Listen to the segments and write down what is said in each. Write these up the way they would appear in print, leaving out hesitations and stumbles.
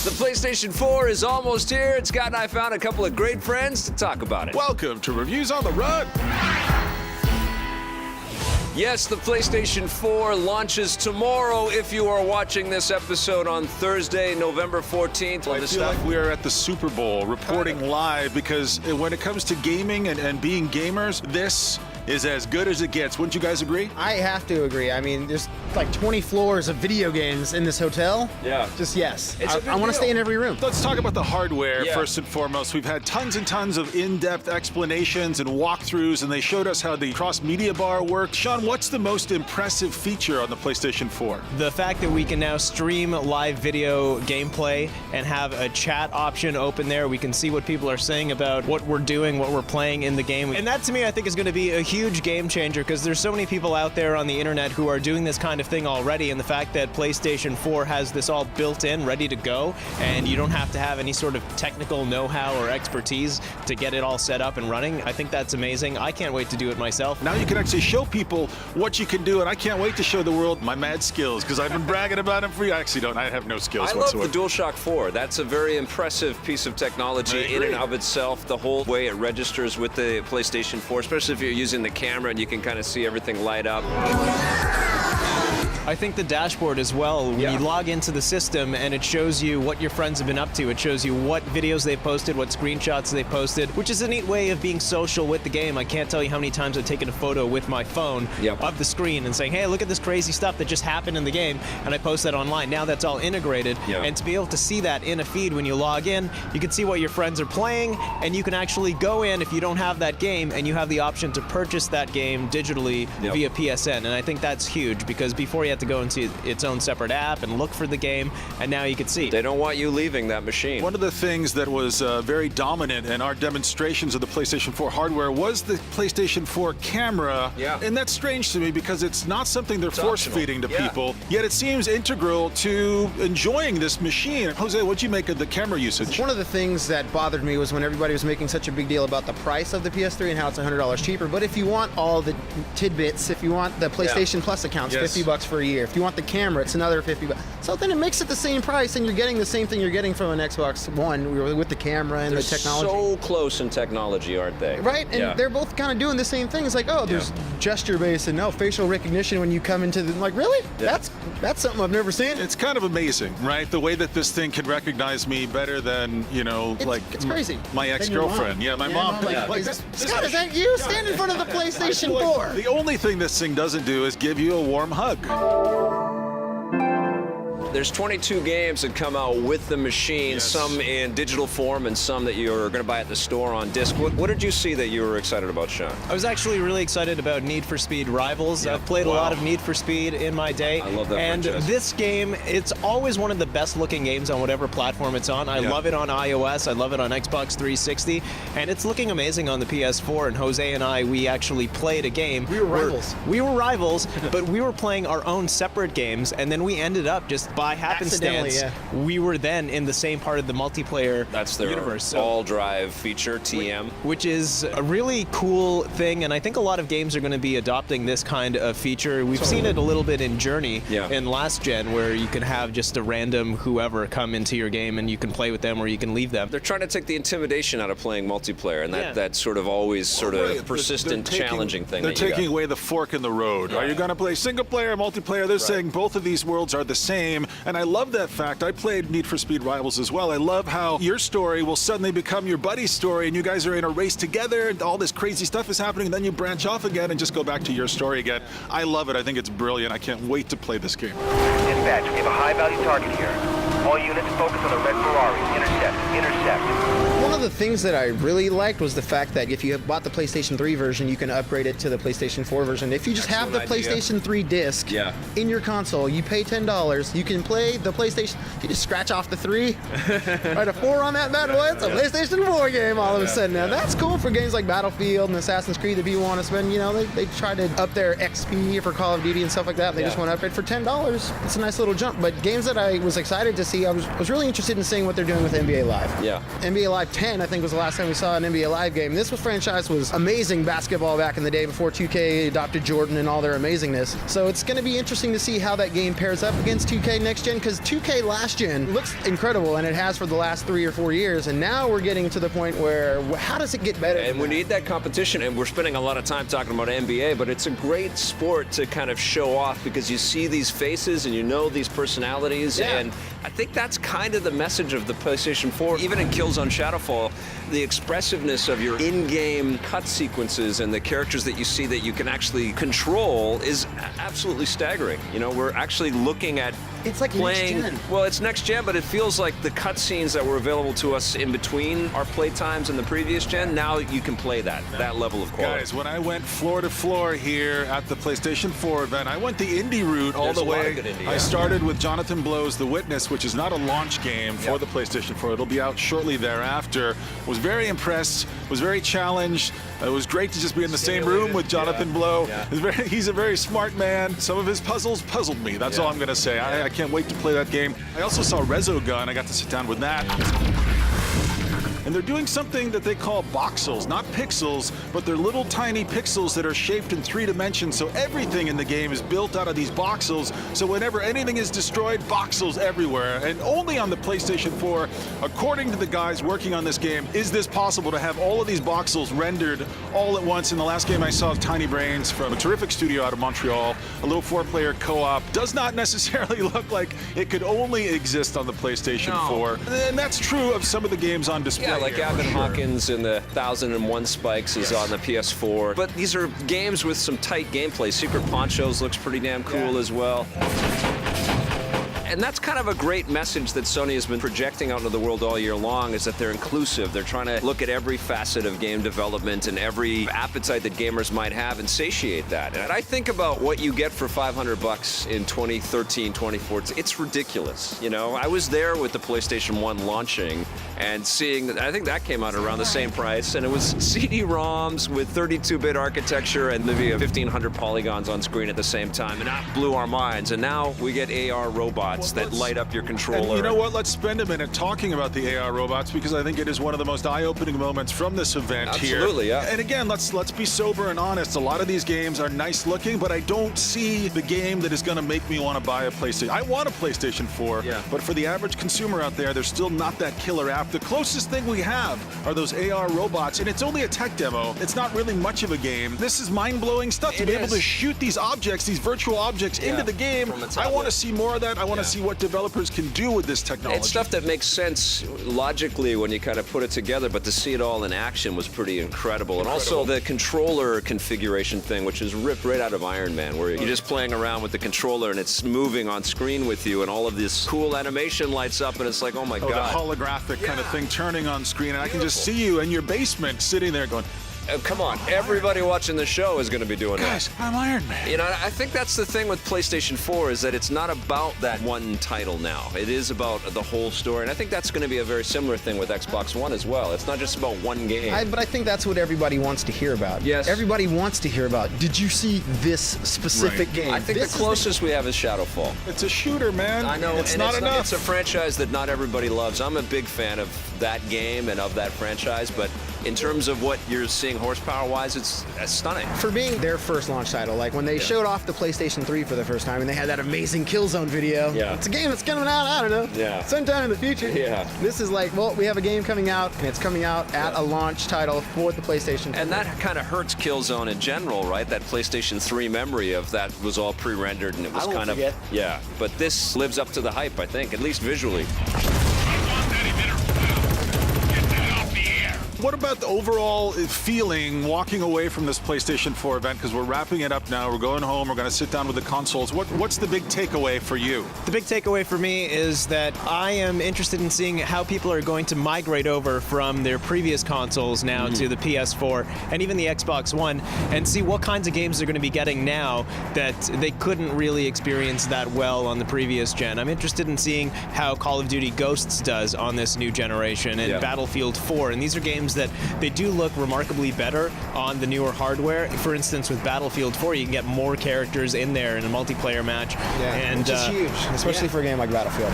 The PlayStation 4 is almost here, and Scott and I found a couple of great friends to talk about it. Welcome to Reviews on the Run. Yes, the PlayStation 4 launches tomorrow if you are watching this episode on Thursday, November 14th. I feel like we are at the Super Bowl reporting live because when it comes to gaming and being gamers, this is as good as it gets. Wouldn't you guys agree? I have to agree. I mean, there's like 20 floors of video games in this hotel. Yeah. Just yes. It's a big I want to deal. stay in every room. Let's talk about the hardware Yeah. first and foremost. We've had tons and tons of in-depth explanations and walkthroughs, and they showed us how the cross-media bar worked. Sean, what's the most impressive feature on the PlayStation 4? The fact that we can now stream live video gameplay and have a chat option open there. We can see what people are saying about what we're doing, what we're playing in the game. And that, to me, I think is going to be a huge game changer because there's so many people out there on the internet who are doing this kind of thing already, and the fact that PlayStation 4 has this all built in, ready to go, and you don't have to have any sort of technical know-how or expertise to get it all set up and running. I think that's amazing. I can't wait to do it myself. Now you can actually show people what you can do, and I can't wait to show the world my mad skills because I've been bragging about them for you. I actually don't. I have no skills I love whatsoever. the DualShock 4. That's a very impressive piece of technology in and of itself. The whole way it registers with the PlayStation 4, especially if you're using the camera and you can kind of see everything light up. I think the dashboard as well, when you log into the system and it shows you what your friends have been up to, it shows you what videos they posted, what screenshots they posted, which is a neat way of being social with the game. I can't tell you how many times I've taken a photo with my phone of the screen and saying, hey, look at this crazy stuff that just happened in the game, and I post that online. Now that's all integrated, and to be able to see that in a feed when you log in, you can see what your friends are playing, and you can actually go in if you don't have that game, and you have the option to purchase that game digitally via PSN, and I think that's huge because before you had to go into its own separate app and look for the game, and now you can see. They don't want you leaving that machine. One of the things that was very dominant in our demonstrations of the PlayStation 4 hardware was the PlayStation 4 camera. Yeah. And that's strange to me because it's not something they're force-feeding to Yeah. people, yet it seems integral to enjoying this machine. Jose, what'd you make of the camera usage? One of the things that bothered me was when everybody was making such a big deal about the price of the PS3 and how it's $100 cheaper. But if you want all the tidbits, if you want the PlayStation Plus accounts, $50 for a year. If you want the camera, it's another $50. So then it makes it the same price, and you're getting the same thing you're getting from an Xbox One with the camera and They're the technology. so close in technology, aren't they? Right, and they're both kind of doing the same thing. It's like, oh, there's gesture-based and facial recognition when you come into the, like, really? That's something I've never seen. It's kind of amazing, right? The way that this thing can recognize me better than, It's crazy. my ex-girlfriend. Yeah, my mom. Like, Scott, is that you? Stand in front of the PlayStation 4. The only thing this thing doesn't do is give you a warm hug. There's 22 games that come out with the machine, some in digital form and some that you're going to buy at the store on disc. What did you see that you were excited about, Sean? I was actually really excited about Need for Speed Rivals. I've played a lot of Need for Speed in my day. I love that And franchise. this game, it's always one of the best looking games on whatever platform it's on. I love it on iOS. I love it on Xbox 360. And it's looking amazing on the PS4. And Jose and I, we actually played a game. We were rivals. We were rivals, but we were playing our own separate games. And then we ended up just by happenstance. We were then in the same part of the multiplayer That's their universe. all-drive feature, TM. Which is a really cool thing, and I think a lot of games are going to be adopting this kind of feature. We've seen it a little bit in Journey in last gen, where you can have just a random whoever come into your game and you can play with them or you can leave them. They're trying to take the intimidation out of playing multiplayer, and that sort of always persistent, challenging thing. They're taking away the fork in the road. Are you going to play single player, multiplayer? They're saying both of these worlds are the same, and I love that fact. I played Need for Speed Rivals as well. I love how your story will suddenly become your buddy's story, and you guys are in a race together, and all this crazy stuff is happening, and then you branch off again and just go back to your story again. I love it. I think it's brilliant. I can't wait to play this game. Dispatch, we have a high-value target here. All units focus on the red Ferrari. Intercept. One of the things that I really liked was the fact that if you have bought the PlayStation 3 version, you can upgrade it to the Plastation 4 version. If you just have the PlayStation 3 disc in your console, you pay $10, you can play the PlayStation. You just scratch off the 3, write a 4 on that bad boy, it's a PlayStation 4 game all of a sudden. Now that's cool for games like Battlefield and Assassin's Creed that people want to spend, they try to up their XP for Call of Duty and stuff like that. They just want to upgrade for $10. It's a nice little jump. But games that I was excited to see, I was really interested in seeing what they're doing with NBA Live. Yeah. NBA Live 2010, I think, was the last time we saw an NBA Live game. This franchise was amazing basketball back in the day before 2K adopted Jordan and all their amazingness. So it's going to be interesting to see how that game pairs up against 2K next gen, because 2K last gen looks incredible, and it has for the last 3 or 4 years. And now we're getting to the point where, how does it get better? And we need that competition, and we're spending a lot of time talking about NBA, but it's a great sport to kind of show off because you see these faces and you know these personalities, and I think that's kind of the message of the PlayStation 4. Even in Killzone Shadowfall, the expressiveness of your in-game cut sequences and the characters that you see that you can actually control is absolutely staggering. You know, we're actually looking at it's like playing. Next gen. Well, it's next gen, but it feels like the cutscenes that were available to us in between our play times in the previous gen. Now you can play that level of quality. Guys, when I went floor to floor here at the PlayStation 4 event, I went the indie route all the way. I started with Jonathan Blow's The Witness, which is not a launch game for the PlayStation 4. It'll be out shortly thereafter. Was very impressed. Was very challenged. It was great to just be in the same room with Jonathan Blow. He's a very smart man. Some of his puzzles puzzled me. That's all I'm going to say. I can't wait to play that game. I also saw Resogun. I got to sit down with that. And they're doing something that they call voxels, not pixels, but they're little tiny pixels that are shaped in 3 dimensions. So everything in the game is built out of these voxels. So whenever anything is destroyed, voxels everywhere. And only on the PlayStation 4, according to the guys working on this game, is this possible to have all of these voxels rendered all at once. In the last game I saw Tiny Brains from a terrific studio out of Montreal, a little 4-player co-op. Does not necessarily look like it could only exist on the PlayStation 4. And that's true of some of the games on display. Yeah, like Gavin Hawkins in the 1001 Spikes is on the PS4. But these are games with some tight gameplay. Secret Ponchos looks pretty damn cool as well. And that's kind of a great message that Sony has been projecting out into the world all year long, is that they're inclusive. They're trying to look at every facet of game development and every appetite that gamers might have and satiate that. And I think about what you get for $500 in 2013, 2014. It's ridiculous. You know, I was there with the PlayStation 1 launching and seeing, I think that came out around the same price, and it was CD-ROMs with 32-bit architecture and maybe 1,500 polygons on screen at the same time, and that blew our minds. And now we get AR robots that light up your controller. And you know what? Let's spend a minute talking about the AR robots, because I think it is one of the most eye-opening moments from this event here. Absolutely, yeah. And again, let's be sober and honest. A lot of these games are nice looking, but I don't see the game that is going to make me want to buy a PlayStation. I want a PlayStation 4, but for the average consumer out there, there's still not that killer app. The closest thing we have are those AR robots, and it's only a tech demo. It's not really much of a game. This is mind-blowing stuff to be able to shoot these objects, these virtual objects into the game. I want to see more of that. I want to see what developers can do with this technology. It's stuff that makes sense logically when you kind of put it together, but to see it all in action was pretty incredible. And also the controller configuration thing, which is ripped right out of Iron Man, where you're just playing around with the controller and it's moving on screen with you, and all of this cool animation lights up, and it's like, oh my God. The holographic kind of thing turning on screen, and I can just see you in your basement sitting there going, come on, everybody watching the show is going to be doing guys, that. I'm Iron Man. You know, I think that's the thing with PlayStation 4, is that it's not about that one title now. It is about the whole story, and I think that's going to be a very similar thing with Xbox One as well. It's not just about one game. But I think that's what everybody wants to hear about. Yes. Everybody wants to hear about, did you see this specific game? I think the closest we have is Shadowfall. It's a shooter, man. I know, it's not enough. It's a franchise that not everybody loves. I'm a big fan of that game and of that franchise, but in terms of what you're seeing horsepower-wise, it's stunning. For being their first launch title, like when they showed off the PlayStation 3 for the first time and they had that amazing Killzone video. It's a game that's coming out, I don't know, sometime in the future. This is like, well, we have a game coming out, and it's coming out at a launch title for the PlayStation 3. And that kind of hurts Killzone in general, right? That PlayStation 3 memory of that was all pre-rendered, and it was kind of... Yeah, but this lives up to the hype, I think, at least visually. What about the overall feeling walking away from this PlayStation 4 event? Because we're wrapping it up now. We're going home. We're going to sit down with the consoles. What's the big takeaway for you? The big takeaway for me is that I am interested in seeing how people are going to migrate over from their previous consoles now to the PS4 and even the Xbox One, and see what kinds of games they're going to be getting now that they couldn't really experience that well on the previous gen. I'm interested in seeing how Call of Duty Ghosts does on this new generation, and Battlefield 4, and these are games that they do look remarkably better on the newer hardware. For instance, with Battlefield 4, you can get more characters in there in a multiplayer match. And which is huge, especially for a game like Battlefield.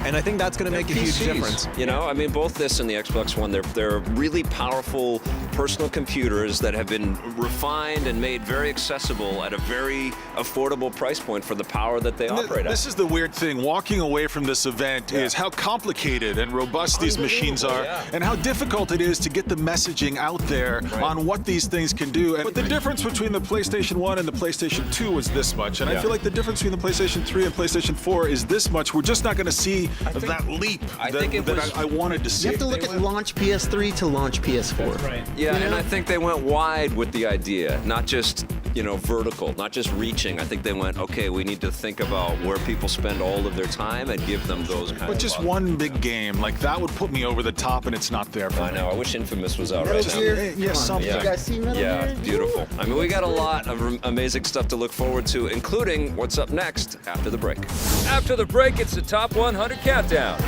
And I think that's going to make a huge PCs, difference. You know, I mean, both this and the Xbox One, they're really powerful personal computers that have been refined and made very accessible at a very affordable price point for the power that they operate at. This is the weird thing. Walking away from this event is how complicated and robust these machines are, and how difficult it is to get the messaging out there on what these things can do. But the difference between the PlayStation 1 and the PlayStation 2 was this much, and I feel like the difference between the PlayStation 3 and PlayStation 4 is this much. We're just not going to see that leap that I wanted to see. You have to look at launch PS3 to launch PS4. Right. Yeah, and I think they went wide with the idea, not just, you know, vertical, not just reaching. I think they went, okay, we need to think about where people spend all of their time and give them those kind of. But just one big game, like that would put me over the top, and it's not there for me. I know. I wish Infamous was out right Metal now. Gear, Yeah, something. Did you guys see Metal Yeah, Gear? beautiful. I mean, we got a lot of amazing stuff to look forward to, including what's up next after the break. After the break, it's the Top 100 Countdown.